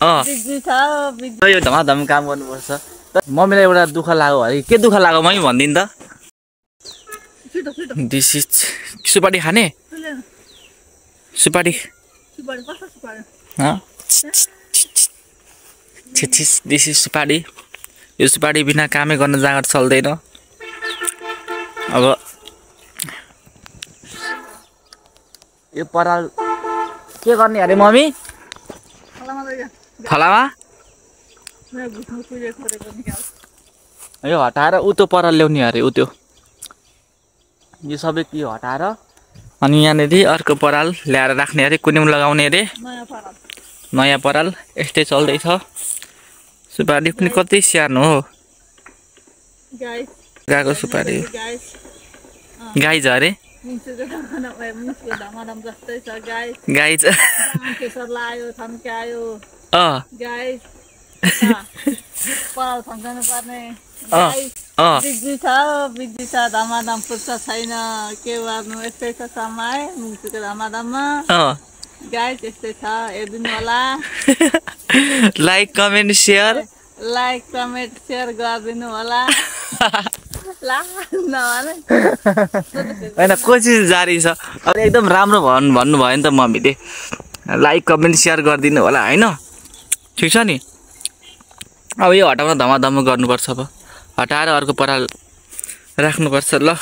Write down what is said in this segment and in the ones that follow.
यो धमाधम काम गर्नुपर्छ। मम्मीलाई एउटा दुःख लाग्यो अरे के दुःख लाग्यो मम्मी भनिदिनु त। दिस इज सुपारी खाने सुपारी दिस इज सुपारी। यो सुपारी बिना कामै गर्न जाँगर चल्दैन। अब यो पराल के गर्ने अरे मम्मी थलामा यो हटाएर उ त्यो पराल ल्याउने अरे उ त्यो यो सबै के हटाएर अनि यहाँनेरि अर्को पराल ल्याएर राख्ने अरे कुनै लगाउने अरे नयाँ पराल। यस्तै चल्दैछ। सुपारी पनि कति सानो हो गएको सुपारी गाई छ अरे गाई छ बिग्जी छ धमाधम पुर्छ छैन के गर्नु यस्तै छ समय मुक्तिको धमाधममा गाइस यस्तै छ हेरिदिनु होला। लाइक कमेन्ट सेयर गरिदिनु होला। होइन कोसिस जारी छ। अब एकदम राम्रो भन्नु भयो नि त मम्मीले लाइक कमेन्ट सेयर गरिदिनु होला होइन ठिक छ नि। अब यो हटाउन धमाधम गर्नुपर्छ। अब हटाएर अर्को पराल राख्नुपर्छ ल।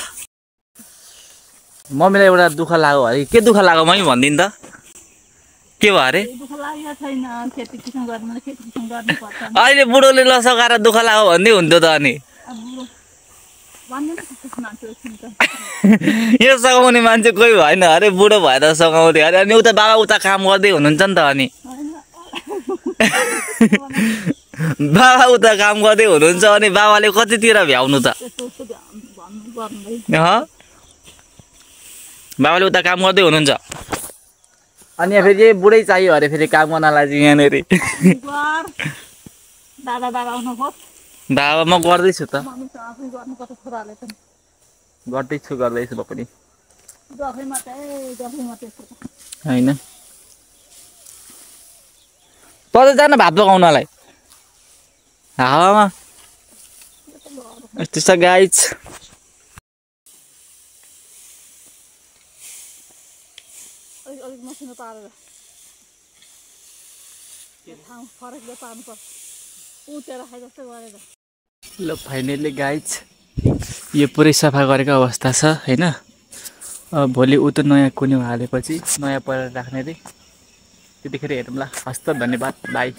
मम्मीलाई एउटा दुःख लाग्यो अरे के दुःख लाग्यो मम्मी भनिदिनु त के भयो अरे। अहिले बुढोले लसकाएर दुःख लाग्यो भन्दै हुन्थ्यो त अनि यो सघाउने मान्छे कोही भएन अरे बुढो भए त सघाउँथे अरे। अनि उता बाबा उता काम गर्दै हुनुहुन्छ नि त अनि बाबा उता काम गर्दै हुनुहुन्छ अनि बाबाले कतितिर भ्याउनु त बाबाले उता काम गर्दै हुनुहुन्छ अनि यहाँ फेरि बुढै चाहियो अरे फेरि काम गर्नलाई चाहिँ यहाँनिर बाबा म गर्दैछु त गर्दैछु म पनि होइन त जान भात पकाउनलाई हावामा यस्तो छ गाइस। ल फाइनली गाइस यो पुरै सफा गरेको अवस्था छ होइन। भोलि उ त नयाँ कुन्यौ हालेपछि नयाँ परेर राख्ने रे त्यतिखेर हेरौँ ल। हस्त धन्यवाद बाई।